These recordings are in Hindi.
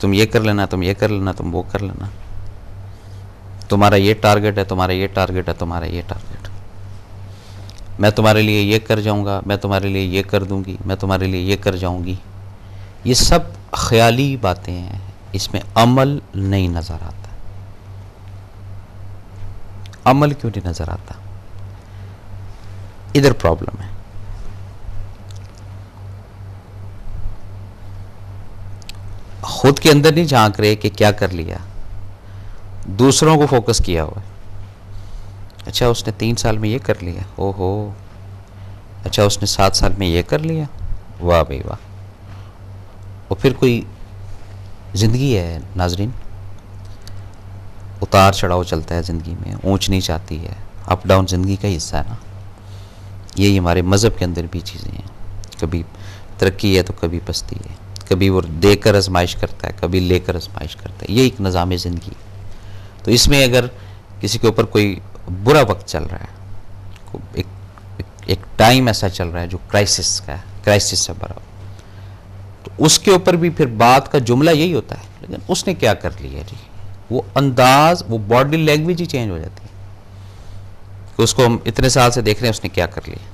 तुम ये कर लेना, तुम ये कर लेना, तुम वो कर लेना, तुम्हारा ये टारगेट है, तुम्हारा ये टारगेट है, तुम्हारा ये टारगेट, मैं तुम्हारे लिए ये कर जाऊंगा, मैं तुम्हारे लिए ये कर दूंगी, मैं तुम्हारे लिए ये कर जाऊंगी। ये सब ख्याली बातें हैं, इसमें अमल नहीं नजर आता। अमल क्यों नहीं नजर आता? इधर प्रॉब्लम है। खुद के अंदर नहीं झांक रहे कि क्या कर लिया, दूसरों को फोकस किया हुआ है। अच्छा उसने 3 साल में ये कर लिया, ओहो, अच्छा उसने 7 साल में ये कर लिया, वाह भाई वाह। और फिर कोई ज़िंदगी है नाजरीन, उतार चढ़ाव चलता है ज़िंदगी में, ऊंच नीच आती है, अप डाउन ज़िंदगी का हिस्सा है ना। यही हमारे मज़हब के अंदर भी चीज़ें हैं, कभी तरक्की है तो कभी पस्ती है, कभी वो देकर आजमाइश करता है, कभी लेकर आजमाइश करता है। ये एक निज़ाम ज़िंदगी। तो इसमें अगर किसी के ऊपर कोई बुरा वक्त चल रहा है, एक टाइम ऐसा चल रहा है जो क्राइसिस का है, क्राइसिस से भरा, तो उसके ऊपर भी फिर बात का जुमला यही होता है, लेकिन उसने क्या कर लिया जी, वो अंदाज, वो बॉडी लैंग्वेज ही चेंज हो जाती है कि उसको हम इतने साल से देख रहे हैं, उसने क्या कर लिया।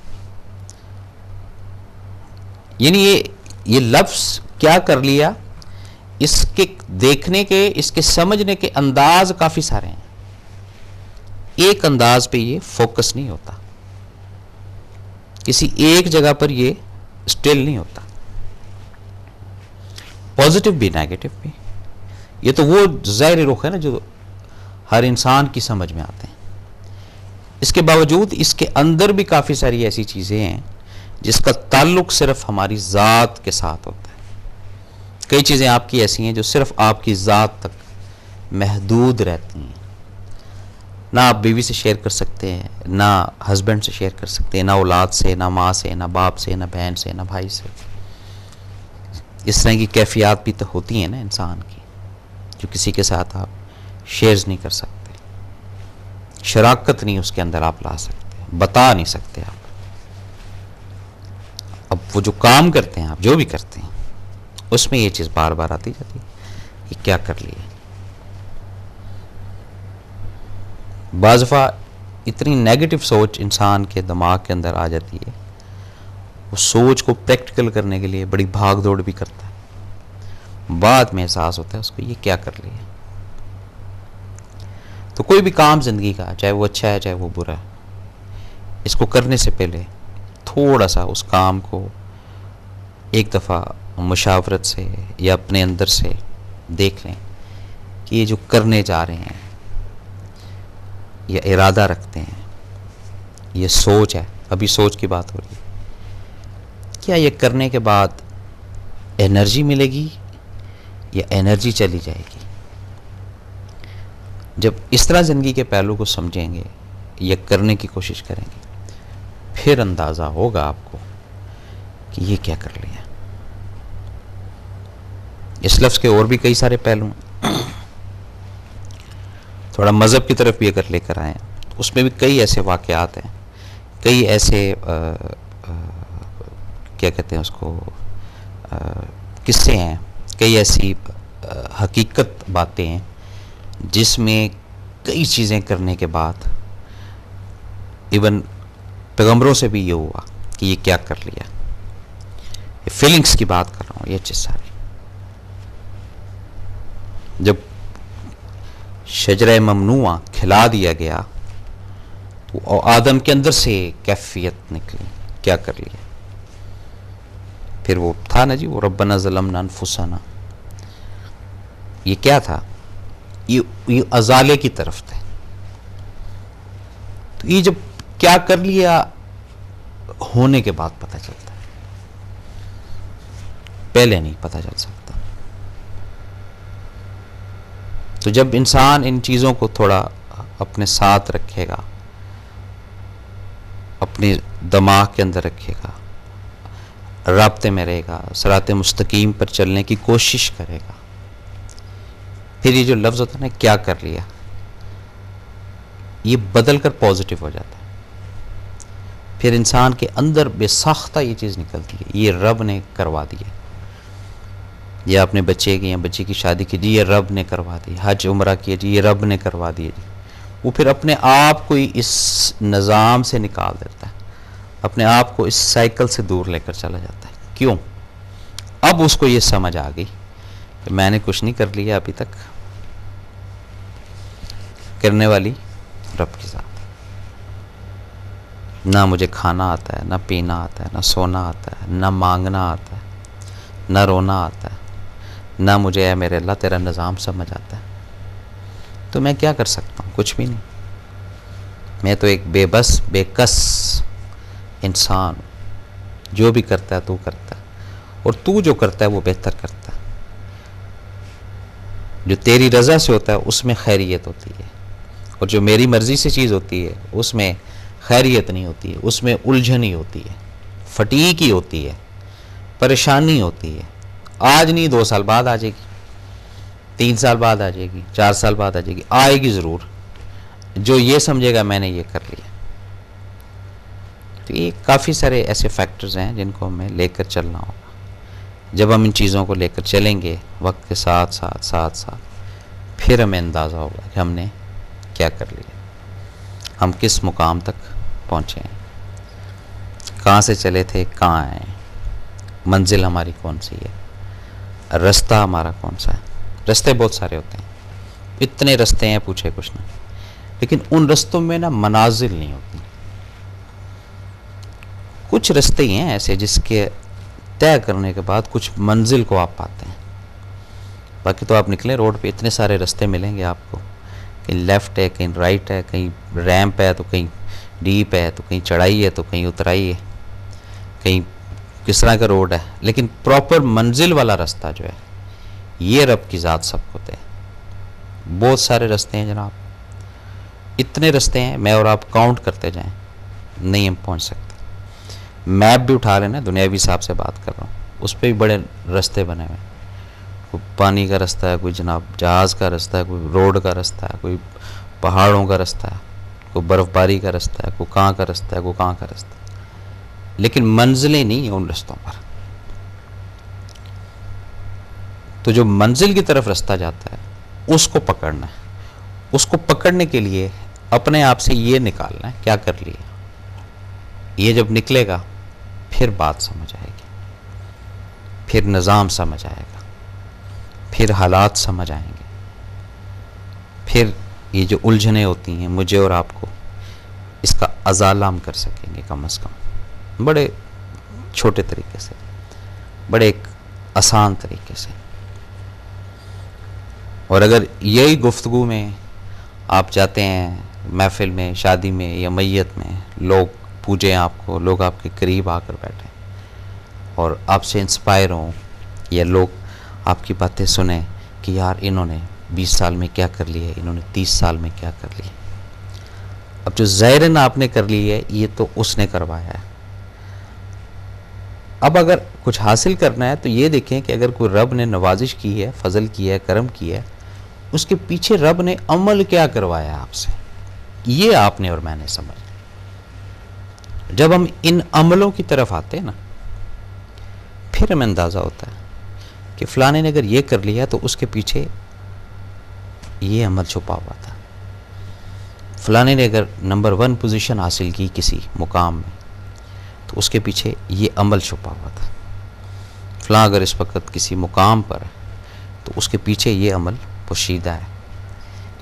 यानी ये लफ्ज़ क्या कर लिया, इसके देखने के, इसके समझने के अंदाज काफ़ी सारे हैं। एक अंदाज पे ये फोकस नहीं होता, किसी एक जगह पर ये स्टिल नहीं होता, पॉजिटिव भी नेगेटिव भी। ये तो वो ज़ाहिर रुख है ना जो हर इंसान की समझ में आते हैं। इसके बावजूद इसके अंदर भी काफ़ी सारी ऐसी चीज़ें हैं जिसका ताल्लुक सिर्फ हमारी ज़ात के साथ होता है। कई चीज़ें आपकी ऐसी हैं जो सिर्फ आपकी ज़ात तक महदूद रहती हैं, ना आप बीवी से शेयर कर सकते हैं, ना हस्बैंड से शेयर कर सकते हैं, ना औलाद से, ना माँ से, ना बाप से, ना बहन से, ना भाई से। इस तरह की कैफियत भी तो होती हैं ना इंसान की, जो किसी के साथ आप शेयर्स नहीं कर सकते, शराकत नहीं उसके अंदर आप ला सकते, बता नहीं सकते आप। अब वो जो काम करते हैं, आप जो भी करते हैं, उसमें ये चीज़ बार बार आती जाती है, ये क्या कर लिया। बाज़ दफ़ा इतनी नेगेटिव सोच इंसान के दिमाग के अंदर आ जाती है, वो सोच को प्रैक्टिकल करने के लिए बड़ी भाग दौड़ भी करता है, बाद में एहसास होता है उसको ये क्या कर लिया। तो कोई भी काम ज़िंदगी का, चाहे वो अच्छा है चाहे वो बुरा है, इसको करने से पहले थोड़ा सा उस काम को एक दफ़ा मुशावरत से या अपने अंदर से देख लें कि ये जो करने जा रहे हैं, या इरादा रखते हैं, ये सोच है, अभी सोच की बात हो रही है, क्या ये करने के बाद एनर्जी मिलेगी या एनर्जी चली जाएगी। जब इस तरह ज़िंदगी के पहलू को समझेंगे या करने की कोशिश करेंगे, फिर अंदाज़ा होगा आपको कि ये क्या कर लिया। इस लफ्ज़ के और भी कई सारे पहलू हैं। थोड़ा मज़हब की तरफ भी अगर लेकर आए, उसमें भी कई ऐसे वाक़यात हैं, कई ऐसे क्या कहते हैं उसको, किस्से हैं, कई ऐसी हकीकत बातें हैं जिसमें कई चीज़ें करने के बाद इवन पैगंबरों से भी ये हुआ कि ये क्या कर लिया। ये फीलिंग्स की बात कर रहा हूँ, ये चीज़ सारी। जब शजरे ममनुआ खिला दिया गया तो आदम के अंदर से कैफियत निकली, क्या कर लिया। फिर वो था ना जी, वो रब्बना ज़लमना अनफुसना, ये क्या था, ये अजाले की तरफ थे। तो ये जब क्या कर लिया होने के बाद पता चलता है, पहले नहीं पता चल सकता। तो जब इंसान इन चीज़ों को थोड़ा अपने साथ रखेगा, अपने दिमाग के अंदर रखेगा, राब्ते में रहेगा, सिराते मुस्तकीम पर चलने की कोशिश करेगा, फिर ये जो लफ्ज़ होता है ना, क्या कर लिया, ये बदल कर पॉजिटिव हो जाता है। फिर इंसान के अंदर बेसाख्ता ये चीज़ निकलती है, ये रब ने करवा दिया। या अपने बच्चे की या बच्ची की शादी की, जी ये रब ने करवा दी, हज उम्रा किया जी ये रब ने करवा दिया जी, वो फिर अपने आप को ही इस निज़ाम से निकाल देता है, अपने आप को इस साइकिल से दूर लेकर चला जाता है। क्यों? अब उसको ये समझ आ गई कि मैंने कुछ नहीं कर लिया अभी तक, करने वाली रब के साथ। ना मुझे खाना आता है, ना पीना आता है, ना सोना आता है, ना मांगना आता है, ना रोना आता है, ना मुझे है मेरे अल्लाह तेरा निज़ाम समझ आता है, तो मैं क्या कर सकता हूँ? कुछ भी नहीं। मैं तो एक बेबस बेकस इंसान हूँ। जो भी करता है तू करता है, और तू जो करता है वो बेहतर करता है। जो तेरी रज़ा से होता है उसमें खैरियत होती है, और जो मेरी मर्ज़ी से चीज़ होती है उसमें खैरियत नहीं होती है, उसमें उलझन ही होती है, फटीक ही होती है, परेशानी होती है। आज नहीं 2 साल बाद आ जाएगी, 3 साल बाद आ जाएगी, 4 साल बाद आ जाएगी, आएगी ज़रूर। जो ये समझेगा मैंने ये कर लिया। तो ये काफ़ी सारे ऐसे फैक्टर्स हैं जिनको हमें लेकर चलना होगा। जब हम इन चीज़ों को लेकर चलेंगे वक्त के साथ साथ साथ साथ, फिर हमें अंदाज़ा होगा कि हमने क्या कर लिया, हम किस मुकाम तक पहुँचे हैं, कहाँ से चले थे कहाँ आए, मंजिल हमारी कौन सी है, रास्ता हमारा कौन सा है। रास्ते बहुत सारे होते हैं, इतने रास्ते हैं पूछे कुछ नहीं, लेकिन उन रास्तों में ना मनाजिल नहीं होती। कुछ रास्ते ही हैं ऐसे जिसके तय करने के बाद कुछ मंजिल को आप पाते हैं। बाकी तो आप निकले रोड पे, इतने सारे रास्ते मिलेंगे आपको, कहीं लेफ़्ट है, कहीं राइट है, कहीं रैंप है तो कहीं डीप है, तो कहीं चढ़ाई है तो कहीं उतराई है, कहीं किस तरह का रोड है, लेकिन प्रॉपर मंजिल वाला रास्ता जो है ये रब की ज़ात सबको दे। बहुत सारे रास्ते हैं जनाब, इतने रास्ते हैं, मैं और आप काउंट करते जाएं नहीं हम पहुंच सकते। मैप भी उठा लेना, दुनियावी हिसाब से बात कर रहा हूँ, उस पर भी बड़े रास्ते बने हुए हैं। कोई पानी का रास्ता है, कोई जनाब जहाज़ का रास्ता है, कोई रोड का रास्ता है, कोई पहाड़ों का रास्ता है, कोई बर्फ़बारी का रास्ता है, कोई कहाँ का रास्ता है, कोई कहाँ का रास्ता है, लेकिन मंजिलें नहीं हैं उन रास्तों पर। तो जो मंजिल की तरफ रास्ता जाता है उसको पकड़ना है। उसको पकड़ने के लिए अपने आप से ये निकालना है क्या कर लिया। ये जब निकलेगा फिर बात समझ आएगी, फिर निज़ाम समझ आएगा, फिर हालात समझ आएंगे, फिर ये जो उलझनें होती हैं मुझे और आपको, इसका अज़ाला हम कर सकेंगे कम से कम, बड़े छोटे तरीके से, बड़े एक आसान तरीके से। और अगर यही गुफ्तगू में आप जाते हैं महफिल में, शादी में या मैयत में, लोग पूजें आपको, लोग आपके करीब आकर बैठें और आपसे इंस्पायर हों, या लोग आपकी बातें सुने कि यार इन्होंने 20 साल में क्या कर लिया, इन्होंने 30 साल में क्या कर लिया। अब जो ज़ाहिरन आपने कर ली है ये तो उसने करवाया है। अब अगर कुछ हासिल करना है तो ये देखें कि अगर कोई रब ने नवाजिश की है, फजल किया है, करम किया है, उसके पीछे रब ने अमल क्या करवाया आपसे, ये आपने और मैंने समझ। जब हम इन अमलों की तरफ आते हैं ना, फिर हमें अंदाज़ा होता है कि फ़लाने ने अगर ये कर लिया तो उसके पीछे ये अमल छुपा हुआ था। फ़लाने ने अगर नंबर 1 पोजीशन हासिल की किसी मुकाम में तो उसके पीछे ये अमल छुपा हुआ था। फ़लाँ अगर इस वक्त किसी मुकाम पर है तो उसके पीछे ये अमल पोशीदा है।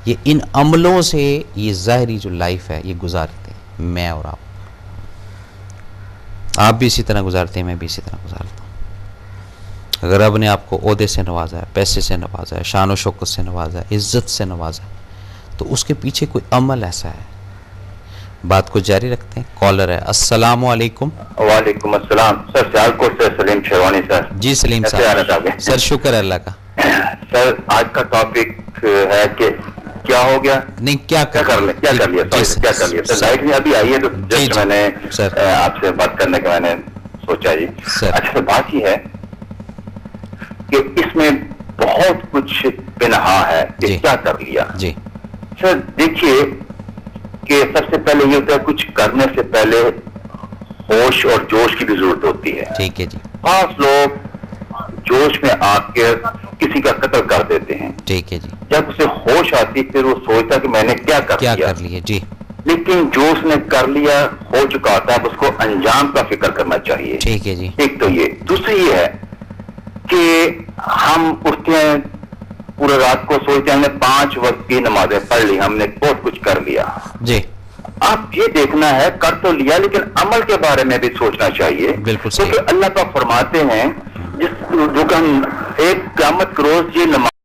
ये इन अमलों से ये ज़ाहरी जो लाइफ है ये गुजारते हैं मैं और आप भी इसी तरह गुजारते हैं, मैं भी इसी तरह गुजारता हूँ। अगर रब ने आपको ओहदे से नवाजा है, पैसे से नवाजा है, शान व शौकत से नवाजा है, इज़्ज़त से नवाजा है, तो उसके पीछे कोई अमल ऐसा है। बात को जारी रखते हैं। कॉलर है, अस्सलाम वालेकुम। वालेकुम अस्सलाम सर, सियालकोट से सलीम शेरवानी सर। जी सलीम साहब, सर शुक्र है अल्लाह का। सर आज का टॉपिक है कि क्या हो गया, नहीं क्या कर लिया, क्या कर लिया सर। लाइट में अभी आई है तो जस्ट मैंने आपसे बात करने का मैंने सोचा जी। अच्छा तो बात ये है कि इसमें बहुत कुछ बिनहा है कि क्या कर लिया जी। सर देखिए कि सबसे पहले ये होता है कुछ करने से पहले होश और जोश की भी जरूरत होती है। ठीक है जी। खास लोग जोश में आके किसी का कत्ल कर देते हैं। ठीक है जी। जब उसे होश आती फिर वो सोचता कि मैंने क्या कर लिया जी। लेकिन जो उसने कर लिया हो चुका होता है, उसको अंजाम का फिक्र करना चाहिए। ठीक है जी। एक तो ये, दूसरी ये है कि हम उठते हैं पूरे रात को सोचते हैं हमने 5 वक्त की नमाजें पढ़ ली, हमने बहुत कुछ कर लिया जी। आप ये देखना है कर तो लिया लेकिन अमल के बारे में भी सोचना चाहिए। बिल्कुल सही। क्योंकि अल्लाह पाक फरमाते हैं जिस जो कि हम एक क़यामत के रोज ये नमाज